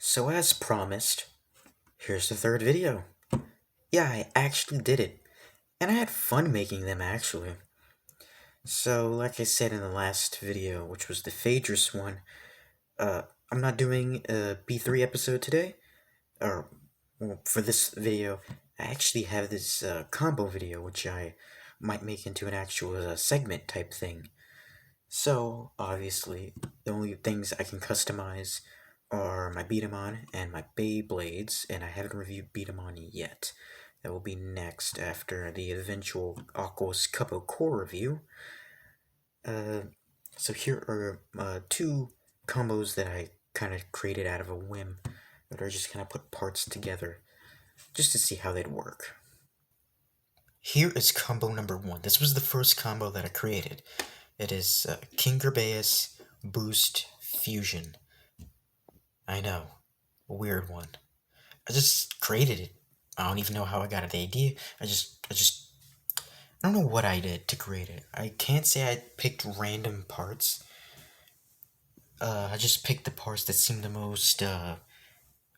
So as promised, here's the third video. Yeah, I actually did it. And I had fun making them actually. So like I said in the last video, which was the Phaedrus one, uh, I'm not doing a B3 episode today. Or, well, for this video, I actually have this combo video, which I might make into an actual segment type thing. So, obviously, the only things I can customize are my Beatamon and my Beyblades, and I haven't reviewed Beatamon yet. That will be next after the eventual Aquos Couple Core review. Uh, so here are two combos that I kind of created out of a whim, that I just kind of put parts together, just to see how they'd work. Here is combo number one. This was the first combo that I created. It is King Gerbaeus Boost Fusion. I know, a weird one. I just created it. I don't even know how I got the idea. I don't know what I did to create it. I can't say I picked random parts. I just picked the parts that seemed the most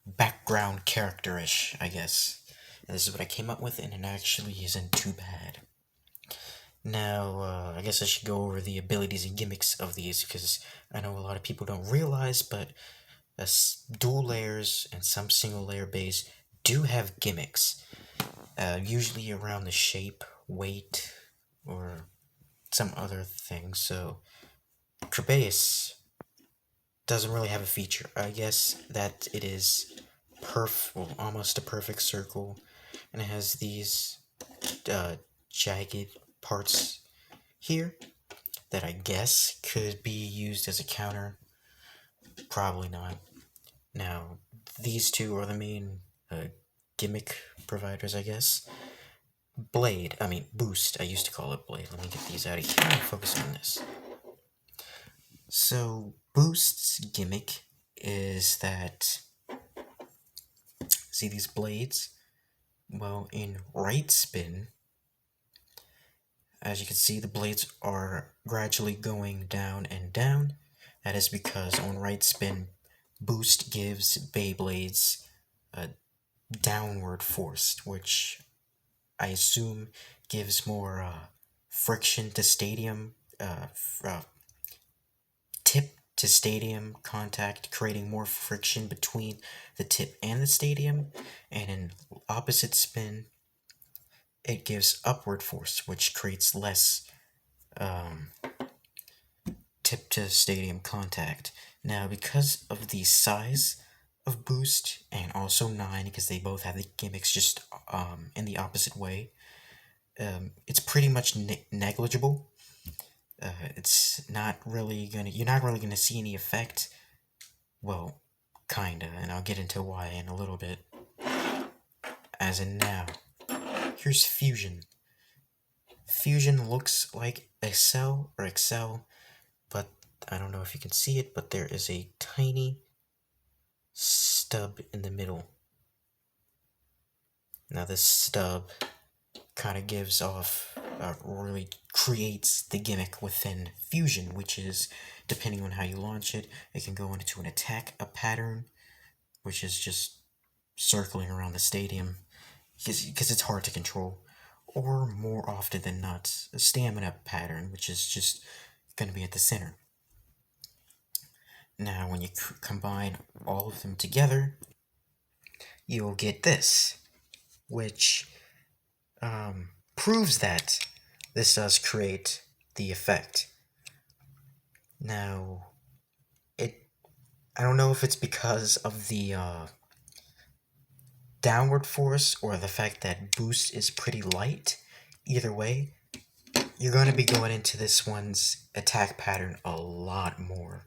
background character-ish, I guess. And this is what I came up with, and it actually isn't too bad. Now, I guess I should go over the abilities and gimmicks of these, because I know a lot of people don't realize, but dual layers and some single layer base do have gimmicks, usually around the shape, weight, or some other thing. So, Gerbaeus doesn't really have a feature. I guess that it is almost a perfect circle, and it has these jagged parts here that I guess could be used as a counter. Probably not. Now, these two are the main gimmick providers, I guess. Boost. I used to call it Blade. Let me get these out of here and focus on this. So, Boost's gimmick is that, see these blades? Well, in right spin, as you can see, the blades are gradually going down and down. That is because on right spin, Boost gives Beyblades a downward force, which I assume gives more friction to stadium, tip to stadium contact, creating more friction between the tip and the stadium. And in opposite spin, it gives upward force, which creates less tip to stadium contact. Now, because of the size of Boost and also Nine, because they both have the gimmicks just in the opposite way, it's pretty much negligible. It's not really gonna. You're not really gonna see any effect. Well, kinda, and I'll get into why in a little bit. As in now, here's Fusion. Fusion looks like Excel, but I don't know if you can see it, but there is a tiny stub in the middle. Now this stub kind of gives off, really creates the gimmick within Fusion, which is, depending on how you launch it, it can go into an attack pattern, which is just circling around the stadium, because it's hard to control, or more often than not, a stamina pattern, which is just going to be at the center. Now, when you combine all of them together, you'll get this, which proves that this does create the effect. Now, I don't know if it's because of the downward force or the fact that Boost is pretty light. Either way, you're going to be going into this one's attack pattern a lot more.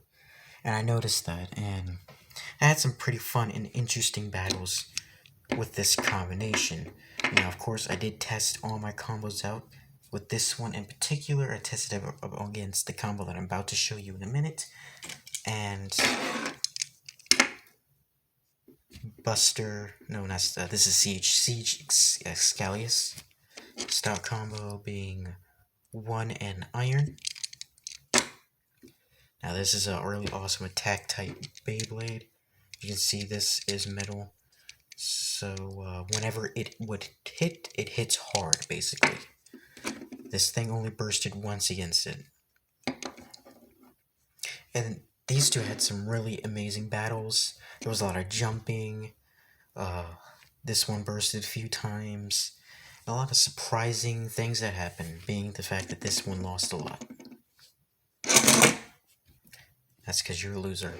And I noticed that, and I had some pretty fun and interesting battles with this combination. Now, of course, I did test all my combos out. With this one in particular, I tested it against the combo that I'm about to show you in a minute. And Buster, no, this is Siege Excalius. Style combo being 1 and Iron. Now this is a really awesome attack type Beyblade. You can see this is metal, so whenever it would hit, it hits hard, basically. This thing only bursted once against it. And these two had some really amazing battles. There was a lot of jumping. This one bursted a few times. A lot of surprising things that happened, being the fact that this one lost a lot. That's because you're a loser.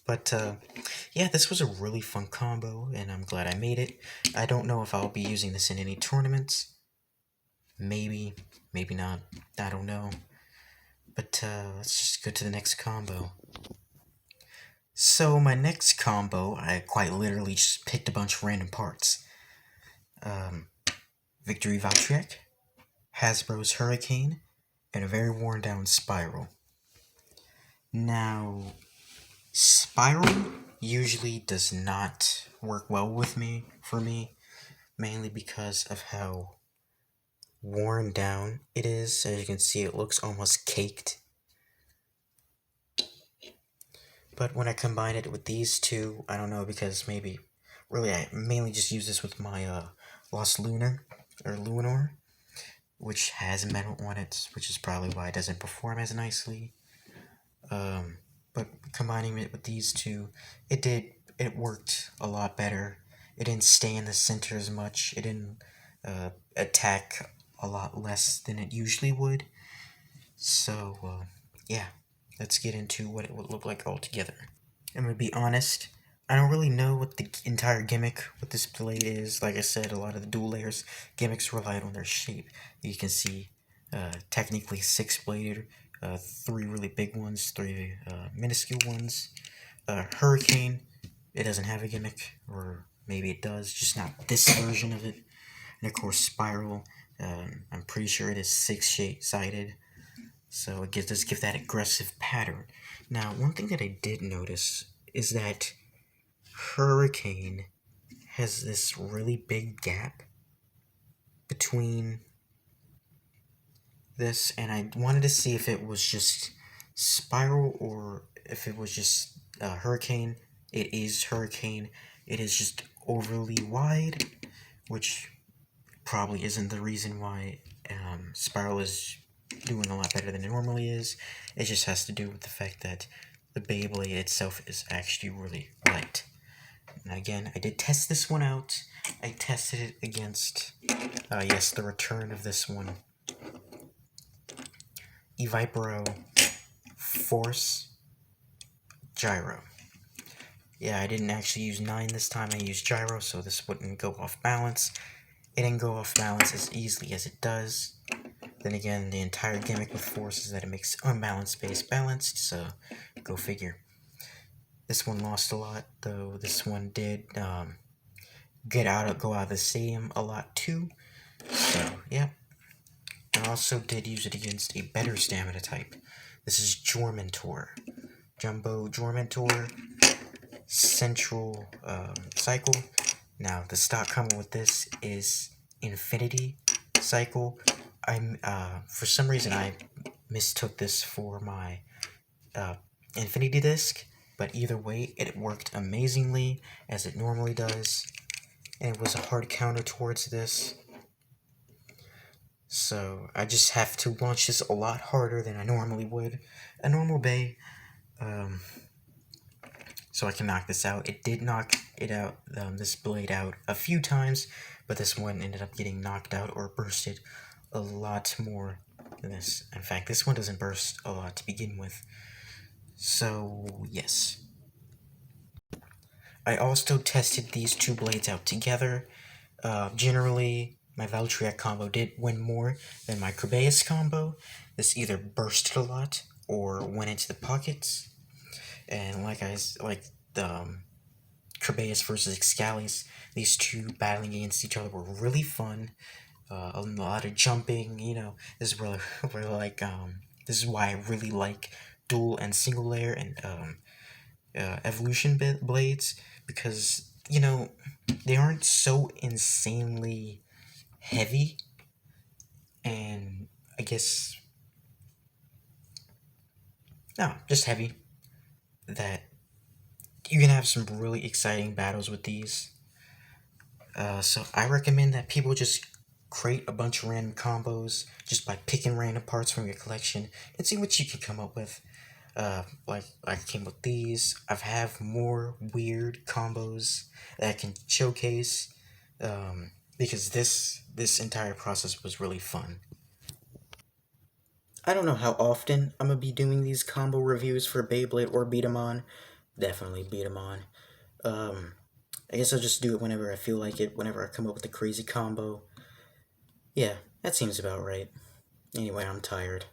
But, yeah, this was a really fun combo, and I'm glad I made it. I don't know if I'll be using this in any tournaments. Maybe, maybe not. I don't know. But, let's just go to the next combo. So, my next combo, I quite literally just picked a bunch of random parts. Victory Valtryek, Hasbro's Hurricane, and a very worn down Spiral. Now, Spiral usually does not work well with me, mainly because of how worn down it is. As you can see, it looks almost caked. But when I combine it with these two, I don't know, because maybe, really, I mainly just use this with my Lost Lunar, or Luinor, which has metal on it, which is probably why it doesn't perform as nicely. But combining it with these two, it worked a lot better. It didn't stay in the center as much. It didn't attack a lot less than it usually would. So, yeah, let's get into what it would look like altogether. I'm gonna be honest, I don't really know what the entire gimmick with this blade is. Like I said, a lot of the dual layers gimmicks relied on their shape. You can see, technically 6-bladed, 3 really big ones, 3 minuscule ones. Hurricane, it doesn't have a gimmick, or maybe it does, just not this version of it. And of course, Spiral, I'm pretty sure it is 6-sided, so it does give that aggressive pattern. Now, one thing that I did notice is that Hurricane has this really big gap between this, and I wanted to see if it was just Spiral or if it was just Hurricane. It is Hurricane. It is just overly wide, which probably isn't the reason why Spiral is doing a lot better than it normally is. It just has to do with the fact that the Beyblade itself is actually really light. And again, I did test this one out. I tested it against, yes, the return of this one. Evipero Force Gyro. Yeah, I didn't actually use 9 this time, I used Gyro, so this wouldn't go off balance. It didn't go off balance as easily as it does. Then again, the entire gimmick with Force is that it makes unbalanced space balanced, so go figure. This one lost a lot, though this one did go out of the stadium a lot too. So, yeah. I also did use it against a better stamina type. This is Jormentor. Jumbo Jormentor. Central Cycle. Now, the stock combo with this is Infinity Cycle. For some reason, I mistook this for my Infinity Disc, but either way, it worked amazingly, as it normally does, and it was a hard counter towards this. So, I just have to launch this a lot harder than I normally would. A normal bay, so I can knock this out. It did knock it out, this blade out a few times, but this one ended up getting knocked out or bursted a lot more than this. In fact, this one doesn't burst a lot to begin with. So, yes. I also tested these two blades out together. Generally, my Valtryek combo did win more than my Kerbeus combo. This either bursted a lot or went into the pockets. And like the Kerbeus versus Excalibur, these two battling against each other were really fun. A lot of jumping, this is really, really like, this is why I really like dual and single layer and evolution blades, because, they aren't so insanely heavy, and I guess, no, just heavy, that you can have some really exciting battles with these. So I recommend that people just create a bunch of random combos just by picking random parts from your collection and see what you can come up with. Like I came with these. I've have more weird combos that I can showcase. Because this entire process was really fun. I don't know how often I'm gonna be doing these combo reviews for Beyblade or Beat 'em On. Definitely Beat 'em On. Um, I guess I'll just do it whenever I feel like it, whenever I come up with a crazy combo. Yeah, that seems about right. Anyway, I'm tired.